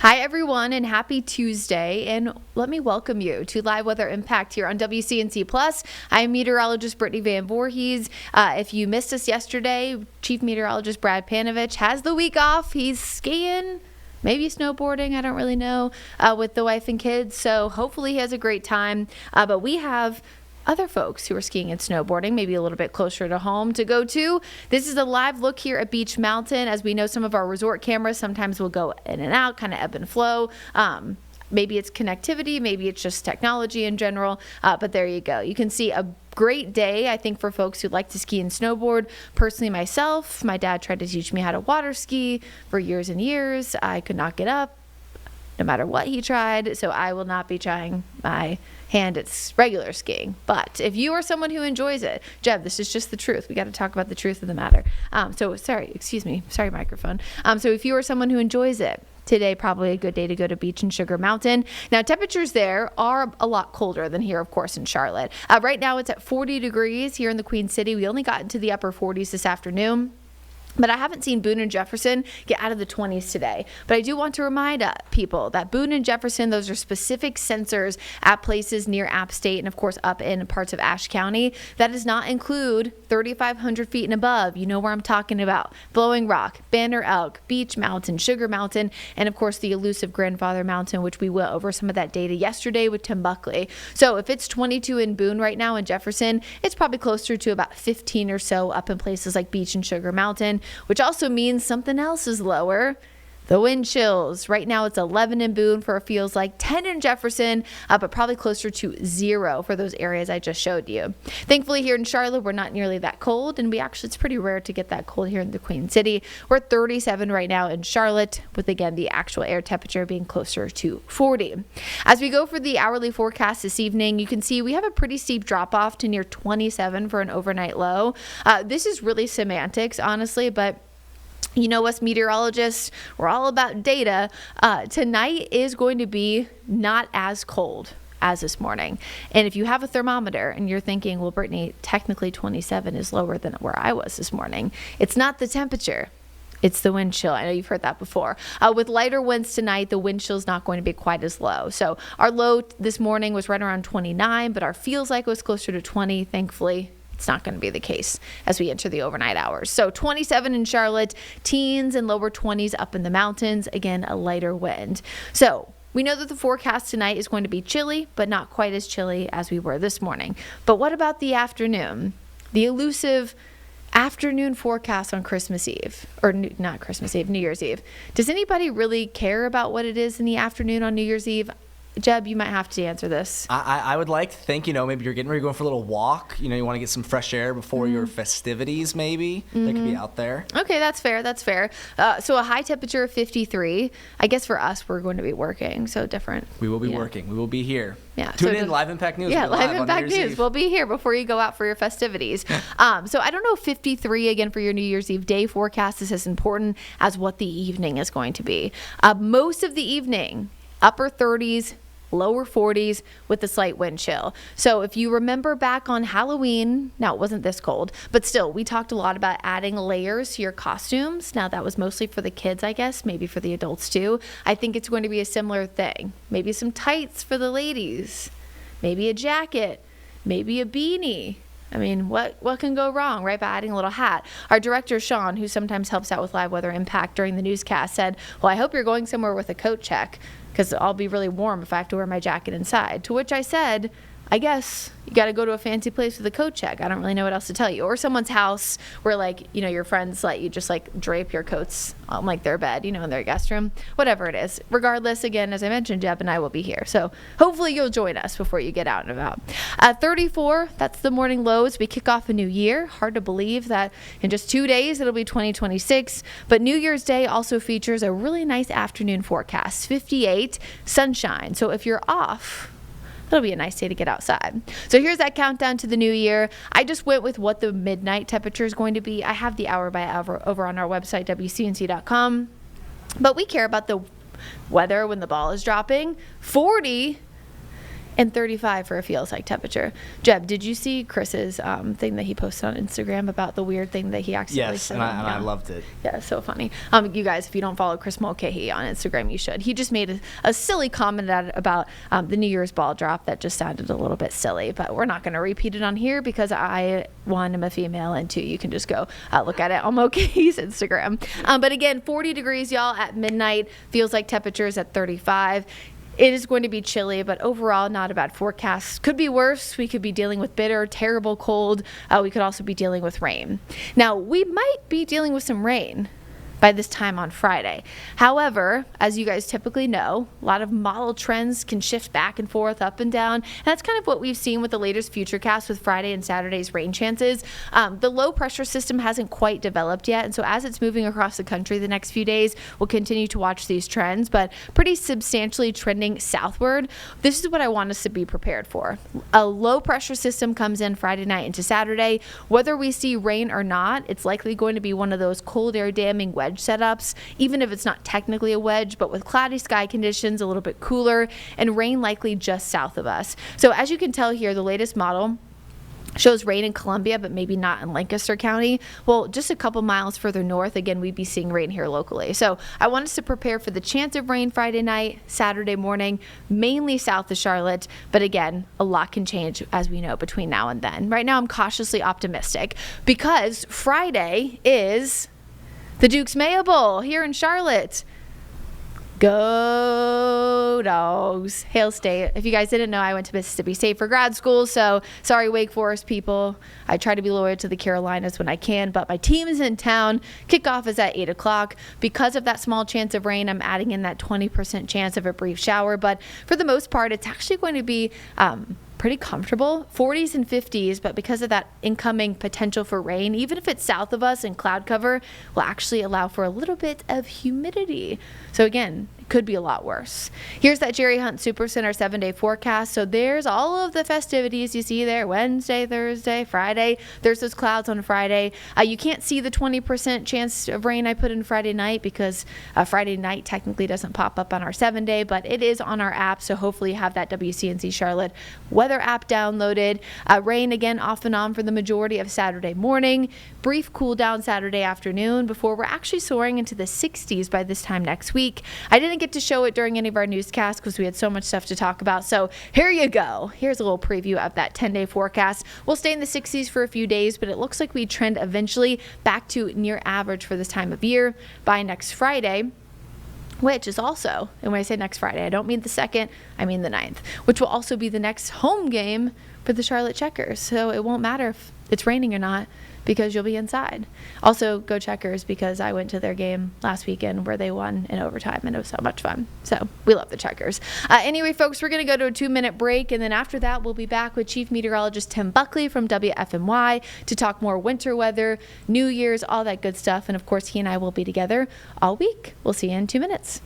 Hi, everyone, and happy Tuesday. And let me welcome you to Live Weather Impact here on WCNC Plus. I'm meteorologist Brittany Van Voorhees. If you missed us yesterday, Chief Meteorologist Brad Panovich has the week off. He's skiing, maybe snowboarding, I don't really know, with the wife and kids. So hopefully he has a great time. But we have other folks who are skiing and snowboarding, maybe a little bit closer to home to go to. This is a live look here at Beech Mountain. As we know, some of our resort cameras sometimes will go in and out, kind of ebb and flow. Maybe it's connectivity, maybe it's just technology in general, but there you go. You can see a great day, I think, for folks who like to ski and snowboard. Personally, myself, my dad tried to teach me how to water ski for years and years. I could not get up, no matter what he tried, so I will not be trying my hand at regular skiing. But if you are someone who enjoys it, Jeb, this is just the truth. We got to talk about the truth of the matter. Sorry, microphone. So if you are someone who enjoys it, today probably a good day to go to Beech and Sugar Mountain. Now, temperatures there are a lot colder than here, of course, in Charlotte. Right now it's at 40 degrees here in the Queen City. We only got into the upper 40s this afternoon. But I haven't seen Boone and Jefferson get out of the 20s today. But I do want to remind people that Boone and Jefferson, those are specific sensors at places near App State and, of course, up in parts of Ashe County. That does not include 3,500 feet and above. You know where I'm talking about. Blowing Rock, Banner Elk, Beech Mountain, Sugar Mountain, and, of course, the elusive Grandfather Mountain, which we went over some of that data yesterday with Tim Buckley. So if it's 22 in Boone right now in Jefferson, it's probably closer to about 15 or so up in places like Beech and Sugar Mountain, which also means something else is lower. The wind chills. Right now it's 11 in Boone for it feels like 10 in Jefferson, but probably closer to 0 for those areas I just showed you. Thankfully here in Charlotte, we're not nearly that cold, and it's pretty rare to get that cold here in the Queen City. We're at 37 right now in Charlotte, with again the actual air temperature being closer to 40. As we go for the hourly forecast this evening, you can see we have a pretty steep drop off to near 27 for an overnight low. This is really semantics, honestly, but you know, us meteorologists, we're all about data. Tonight is going to be not as cold as this morning. And if you have a thermometer and you're thinking, well, Brittany, technically 27 is lower than where I was this morning, it's not the temperature. It's the wind chill. I know you've heard that before. With lighter winds tonight, the wind chill is not going to be quite as low. So our low this morning was right around 29, but our feels like it was closer to 20, thankfully. It's not going to be the case as we enter the overnight hours. So 27 in Charlotte, teens and lower 20s up in the mountains. Again, a lighter wind. So we know that the forecast tonight is going to be chilly, but not quite as chilly as we were this morning. But what about the afternoon? The elusive afternoon forecast on Christmas Eve, or not Christmas Eve, New Year's Eve. Does anybody really care about what it is in the afternoon on New Year's Eve? Jeb, you might have to answer this. I would like to think, maybe you're getting ready to go for a little walk. You want to get some fresh air before your festivities, maybe. That could be out there. Okay, that's fair. So a high temperature of 53. I guess for us, we're going to be working, so different. We will be working. We will be here. Yeah. Tune in, Live Impact News. Yeah, Live Impact News. We'll be here before you go out for your festivities. So I don't know, 53 again for your New Year's Eve day forecast is as important as what the evening is going to be. Most of the evening, upper 30s, lower 40s with a slight wind chill. So if you remember back on Halloween, now it wasn't this cold, but still, we talked a lot about adding layers to your costumes. Now that was mostly for the kids, I guess, maybe for the adults too. I think it's going to be a similar thing. Maybe some tights for the ladies, maybe a jacket, maybe a beanie. I mean, what can go wrong, right, by adding a little hat? Our director, Sean, who sometimes helps out with Live Weather Impact during the newscast, said, well, I hope you're going somewhere with a coat check, because I'll be really warm if I have to wear my jacket inside. To which I said, I guess you got to go to a fancy place with a coat check. I don't really know what else to tell you. Or someone's house where, your friends let you just, drape your coats on, their bed, in their guest room. Whatever it is. Regardless, again, as I mentioned, Jeb and I will be here. So hopefully you'll join us before you get out and about. 34, that's the morning lows. We kick off a new year. Hard to believe that in just 2 days it'll be 2026. But New Year's Day also features a really nice afternoon forecast. 58, sunshine. So if you're off, it'll be a nice day to get outside. So here's that countdown to the new year. I just went with what the midnight temperature is going to be. I have the hour by hour over on our website, WCNC.com. But we care about the weather when the ball is dropping. 40 And 35 for a feels like temperature. Jeb, did you see Chris's thing that he posted on Instagram about the weird thing that he accidentally Yes, said? and I loved it. Yeah, so funny. You guys, if you don't follow Chris Mulcahy on Instagram, you should. He just made a silly comment about the New Year's ball drop that just sounded a little bit silly, but we're not going to repeat it on here because I, one, am a female, and two, you can just go look at it on Mulcahy's Instagram. But again, 40 degrees, y'all, at midnight. Feels like temperatures at 35. It is going to be chilly, but overall, not a bad forecast. Could be worse. We could be dealing with bitter, terrible cold. We could also be dealing with rain. Now, we might be dealing with some rain by this time on Friday. However, as you guys typically know, a lot of model trends can shift back and forth, up and down. And that's kind of what we've seen with the latest Futurecast with Friday and Saturday's rain chances. The low pressure system hasn't quite developed yet. And so as it's moving across the country the next few days, we'll continue to watch these trends, but pretty substantially trending southward. This is what I want us to be prepared for. A low pressure system comes in Friday night into Saturday. Whether we see rain or not, it's likely going to be one of those cold air damming wedge setups, even if it's not technically a wedge, but with cloudy sky conditions, a little bit cooler, and rain likely just south of us. So as you can tell here, the latest model shows rain in Columbia, but maybe not in Lancaster County. Well, just a couple miles further north, again, we'd be seeing rain here locally. So I want us to prepare for the chance of rain Friday night, Saturday morning, mainly south of Charlotte. But again, a lot can change, as we know, between now and then. Right now, I'm cautiously optimistic because Friday is the Duke's Mayo Bowl here in Charlotte. Go Dogs. Hail State. If you guys didn't know, I went to Mississippi State for grad school, so sorry, Wake Forest people. I try to be loyal to the Carolinas when I can, but my team is in town. Kickoff is at 8 o'clock. Because of that small chance of rain, I'm adding in that 20% chance of a brief shower, but for the most part, it's actually going to be pretty comfortable, 40s and 50s, but because of that incoming potential for rain, even if it's south of us and cloud cover, will actually allow for a little bit of humidity. So again, it could be a lot worse. Here's that Jerry Hunt Supercenter 7-day forecast. So there's all of the festivities you see there, Wednesday, Thursday, Friday. There's those clouds on Friday. You can't see the 20% chance of rain I put in Friday night because Friday night technically doesn't pop up on our 7-day, but it is on our app. So hopefully you have that WCNC Charlotte weather app downloaded. Rain again off and on for the majority of Saturday morning. Brief cool down Saturday afternoon before we're actually soaring into the 60s by this time next week. I didn't get to show it during any of our newscasts because we had so much stuff to talk about. So here you go. Here's a little preview of that 10-day forecast. We'll stay in the 60s for a few days, but it looks like we trend eventually back to near average for this time of year by next Friday, which is also, and when I say next Friday, I don't mean the 2nd, I mean the 9th, which will also be the next home game for the Charlotte Checkers. So it won't matter if it's raining or not because you'll be inside. Also, go Checkers because I went to their game last weekend where they won in overtime and it was so much fun. So we love the Checkers. Anyway, folks, we're going to go to a 2-minute break, and then after that, we'll be back with Chief Meteorologist Tim Buckley from WFMY to talk more winter weather, New Year's, all that good stuff. And of course, he and I will be together all week. We'll see you in 2 minutes.